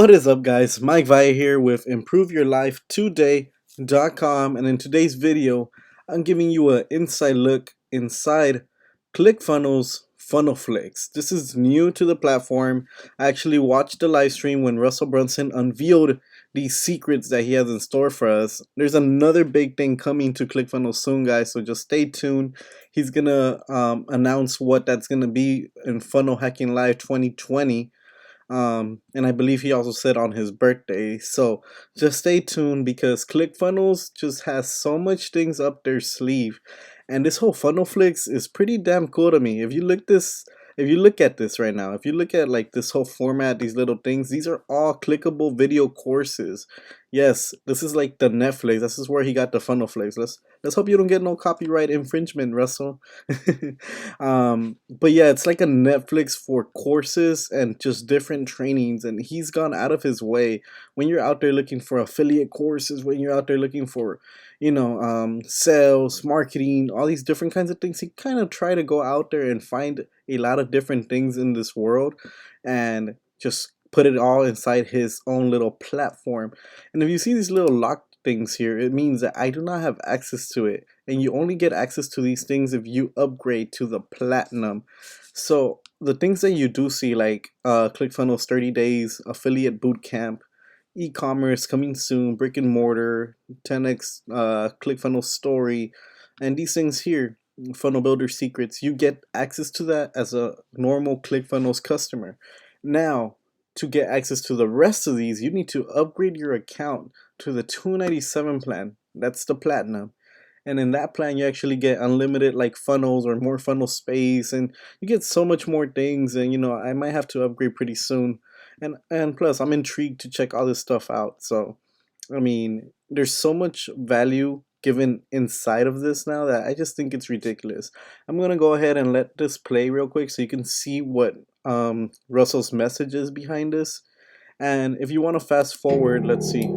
What is up, guys? Mike Vaya here with ImproveYourLifeToday.com, and in today's video I'm giving you an inside look inside ClickFunnels Funnelflix. This is new to the platform. I actually watched the live stream when Russell Brunson unveiled these secrets that he has in store for us. There's another big thing coming to ClickFunnels soon, guys, so just stay tuned. He's gonna announce what that's gonna be in Funnel Hacking Live 2020. And I believe he also said on his birthday. So just stay tuned because ClickFunnels just has so much things up their sleeve, and this whole Funnelflix is pretty damn cool to me. If you look at this right now, if you look at like this whole format, these little things, these are all clickable video courses. Yes, this is like the Netflix. This is where he got the Funnelflix. Let's hope you don't get no copyright infringement, Russell. But yeah, it's like a Netflix for courses and just different trainings, and he's gone out of his way. When you're out there looking for affiliate courses, when you're out there looking for, sales, marketing, all these different kinds of things, he kind of try to go out there and find a lot of different things in this world and just put it all inside his own little platform. And if you see these little locked things here, it means that I do not have access to it, and you only get access to these things if you upgrade to the platinum. So the things that you do see, like ClickFunnels 30 days, affiliate bootcamp, e-commerce coming soon, brick and mortar, 10x ClickFunnels story, and these things here, funnel builder secrets, you get access to that as a normal ClickFunnels customer. Now, to get access to the rest of these, you need to upgrade your account to the $297 plan. That's the platinum. And in that plan, you actually get unlimited like funnels or more funnel space, and you get so much more things. And I might have to upgrade pretty soon. And plus, I'm intrigued to check all this stuff out. So, I mean, there's so much value given inside of this now that I just think it's ridiculous. I'm gonna go ahead and let this play real quick so you can see what Russell's message is behind this. And if you want to fast forward, let's see,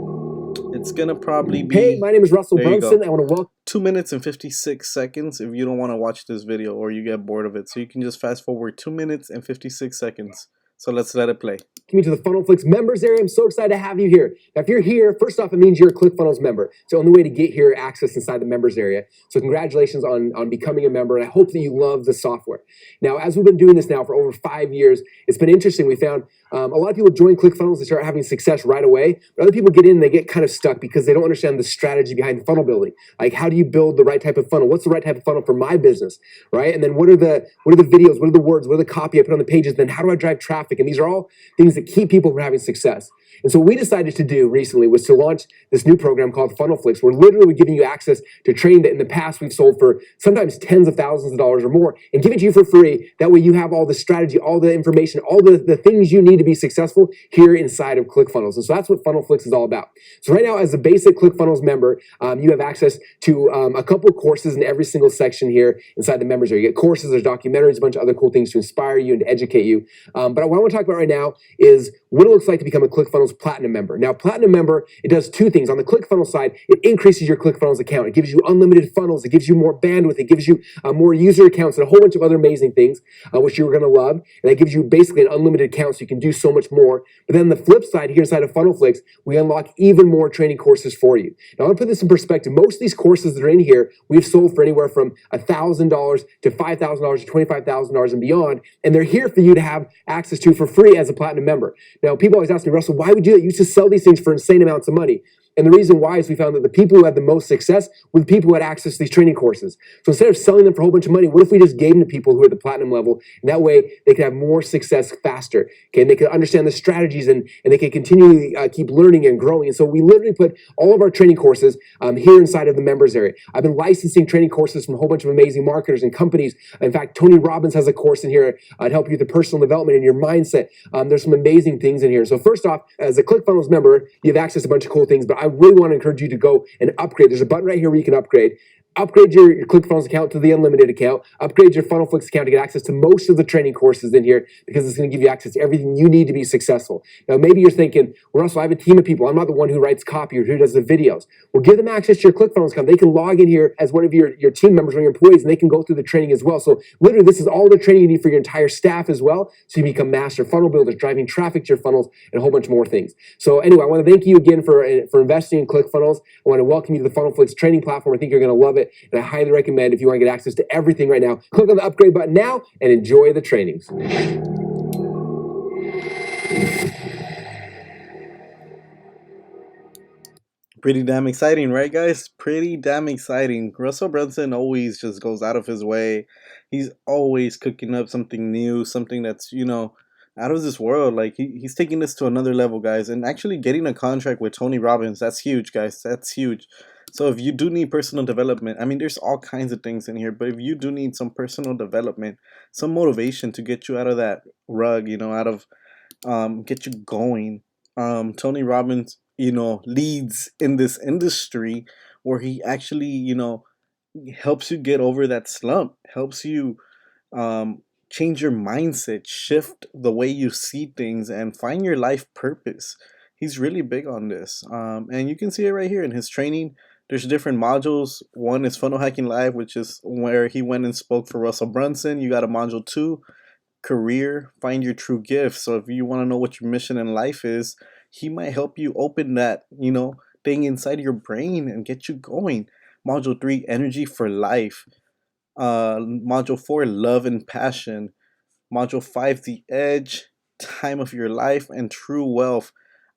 it's gonna probably be, hey, my name is Russell Brunson. I want to welcome 2 minutes and 56 seconds if you don't want to watch this video or you get bored of it. So you can just fast forward 2 minutes and 56 seconds. So let's let it play. Welcome to the Funnelflix members area. I'm so excited to have you here. Now, if you're here, first off, it means you're a ClickFunnels member. It's the only way to get here access inside the members area. So congratulations on becoming a member, and I hope that you love the software. Now, as we've been doing this now for over 5 years, it's been interesting. We found a lot of people join ClickFunnels, they start having success right away, but other people get in and they get kind of stuck because they don't understand the strategy behind funnel building. Like, how do you build the right type of funnel? What's the right type of funnel for my business, right? And then what are the videos, what are the words, what are the copy I put on the pages, then how do I drive traffic? And these are all things that keep people from having success. And so what we decided to do recently was to launch this new program called Funnelflix, where literally we're giving you access to training that in the past we've sold for sometimes tens of thousands of dollars or more, and give it to you for free. That way you have all the strategy, all the information, all the things you need to be successful here inside of ClickFunnels. And so that's what Funnelflix is all about. So right now, as a basic ClickFunnels member, you have access to a couple of courses in every single section here inside the members area. You get courses, there's documentaries, a bunch of other cool things to inspire you and to educate you. But what I want to talk about right now is what it looks like to become a ClickFunnels Platinum member. Now, Platinum member, it does two things. On the ClickFunnels side, it increases your ClickFunnels account. It gives you unlimited funnels. It gives you more bandwidth. It gives you more user accounts and a whole bunch of other amazing things, which you're going to love. And that gives you basically an unlimited account, so you can do so much more. But then the flip side here inside of Funnelflix, we unlock even more training courses for you. Now, I want to put this in perspective. Most of these courses that are in here, we've sold for anywhere from $1,000 to $5,000 to $25,000 and beyond. And they're here for you to have access to for free as a Platinum member. Now, people always ask me, Russell, why would you do that? You used to sell these things for insane amounts of money. And the reason why is we found that the people who had the most success were the people who had access to these training courses. So instead of selling them for a whole bunch of money, what if we just gave them to people who are at the platinum level? And that way they could have more success faster. Okay, and they could understand the strategies and they can continually keep learning and growing. And so we literally put all of our training courses here inside of the members area. I've been licensing training courses from a whole bunch of amazing marketers and companies. In fact, Tony Robbins has a course in here to help you with the personal development and your mindset. There's some amazing things in here. So first off, as a ClickFunnels member, you have access to a bunch of cool things, but I really want to encourage you to go and upgrade. There's a button right here where you can upgrade. Upgrade your ClickFunnels account to the unlimited account. Upgrade your Funnelflix account to get access to most of the training courses in here, because it's going to give you access to everything you need to be successful. Now, maybe you're thinking, well, Russell, I have a team of people. I'm not the one who writes copy or who does the videos. Well, give them access to your ClickFunnels account. They can log in here as one of your team members or your employees, and they can go through the training as well. So literally, this is all the training you need for your entire staff as well. So you become master funnel builders, driving traffic to your funnels, and a whole bunch more things. So anyway, I want to thank you again for investing in ClickFunnels. I want to welcome you to the Funnelflix training platform. I think you're going to love it, and I highly recommend, if you want to get access to everything right now, click on the upgrade button now and enjoy the trainings. Pretty damn exciting, right, guys? Pretty damn exciting. Russell Brunson always just goes out of his way. He's always cooking up something new, something that's, out of this world. Like, he's taking this to another level, guys. And actually getting a contract with Tony Robbins, that's huge, guys. That's huge. So if you do need personal development, I mean, there's all kinds of things in here, but if you do need some personal development, some motivation to get you out of that rug, out of, get you going, Tony Robbins, leads in this industry where he actually, helps you get over that slump, helps you um, change your mindset, shift the way you see things, and find your life purpose. He's really big on this. And you can see it right here in his training. There's different modules. One is Funnel Hacking Live, which is where he went and spoke for Russell Brunson. You got a module 2, Career, Find Your True Gift. So if you want to know what your mission in life is, he might help you open that, thing inside your brain and get you going. Module 3, Energy for Life. Module 4, Love and Passion. Module 5, The Edge, Time of Your Life, and True Wealth.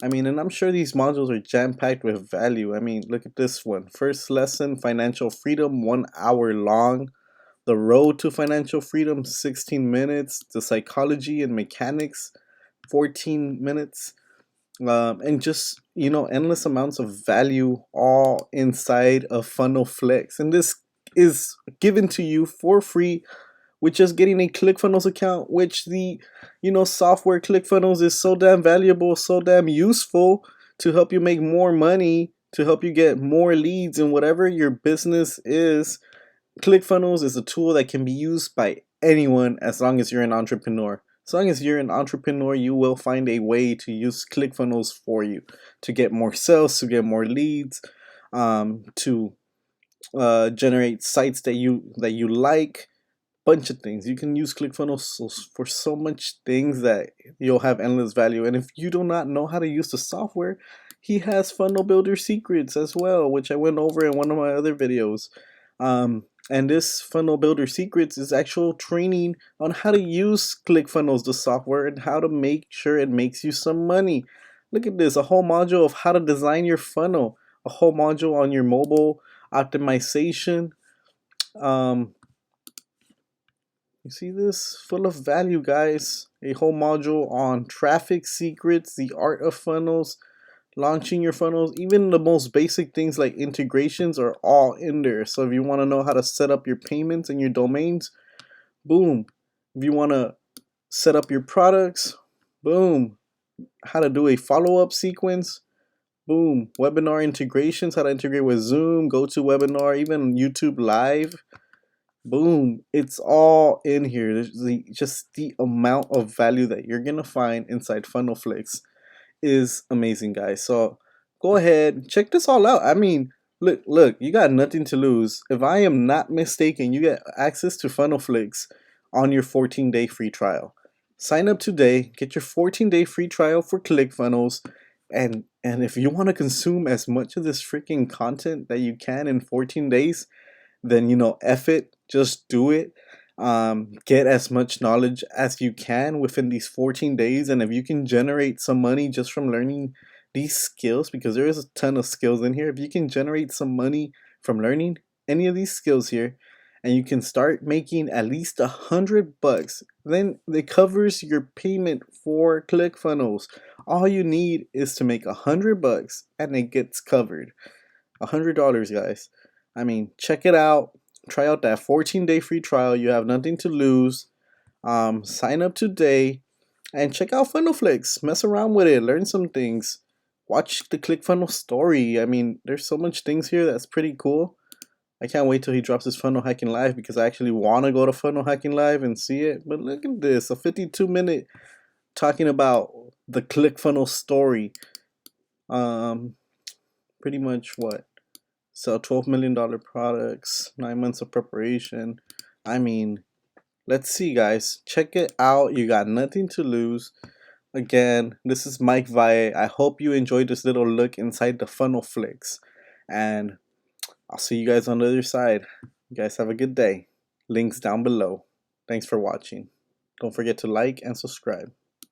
I mean, and I'm sure these modules are jam-packed with value. I mean, look at this one. First lesson, Financial Freedom, 1 hour long. The Road to Financial Freedom, 16 minutes. The Psychology and Mechanics, 14 minutes. And just, endless amounts of value all inside of Funnelflix. And this is given to you for free with just getting a ClickFunnels account, which the, software ClickFunnels is so damn valuable, so damn useful to help you make more money, to help you get more leads in whatever your business is. ClickFunnels is a tool that can be used by anyone as long as you're an entrepreneur. As long as you're an entrepreneur, you will find a way to use ClickFunnels for you to get more sales, to get more leads, to generate sites that you like. Bunch of things. You can use ClickFunnels for so much things that you'll have endless value. And if you do not know how to use the software, he has Funnel Builder Secrets as well, which I went over in one of my other videos. And this Funnel Builder Secrets is actual training on how to use ClickFunnels, the software, and how to make sure it makes you some money. Look at this, a whole module of how to design your funnel, a whole module on your mobile optimization. You see this? Full of value, guys. A whole module on traffic secrets, the art of funnels, launching your funnels. Even the most basic things like integrations are all in there. So if you want to know how to set up your payments and your domains, boom. If you want to set up your products, boom. How to do a follow-up sequence, boom. Webinar integrations, how to integrate with Zoom, GoToWebinar, even YouTube Live. Boom, it's all in here. There's just the amount of value that you're gonna find inside Funnelflix is amazing, guys. So go ahead, check this all out. I mean, look, you got nothing to lose. If I am not mistaken, you get access to Funnelflix on your 14-day free trial. Sign up today, get your 14-day free trial for ClickFunnels, and if you want to consume as much of this freaking content that you can in 14 days, then F it, just do it. Get as much knowledge as you can within these 14 days, and if you can generate some money just from learning these skills, because there is a ton of skills in here, if you can generate some money from learning any of these skills here, and you can start making at least $100, then it covers your payment for ClickFunnels. All you need is to make $100 and it gets covered. $100, guys. I mean, check it out. Try out that 14-day free trial. You have nothing to lose. Sign up today and check out Funnelflix. Mess around with it. Learn some things. Watch the ClickFunnels story. I mean, there's so much things here that's pretty cool. I can't wait till he drops his funnel hacking live because I actually want to go to funnel hacking live and see it. But look at this, a 52-minute talking about the ClickFunnels story. Pretty much what? Sell $12 million products, 9 months of preparation. I mean, let's see, guys. Check it out. You got nothing to lose. Again, this is Mike Valle. I hope you enjoyed this little look inside the Funnelflix. And I'll see you guys on the other side. You guys have a good day. Links down below. Thanks for watching. Don't forget to like and subscribe.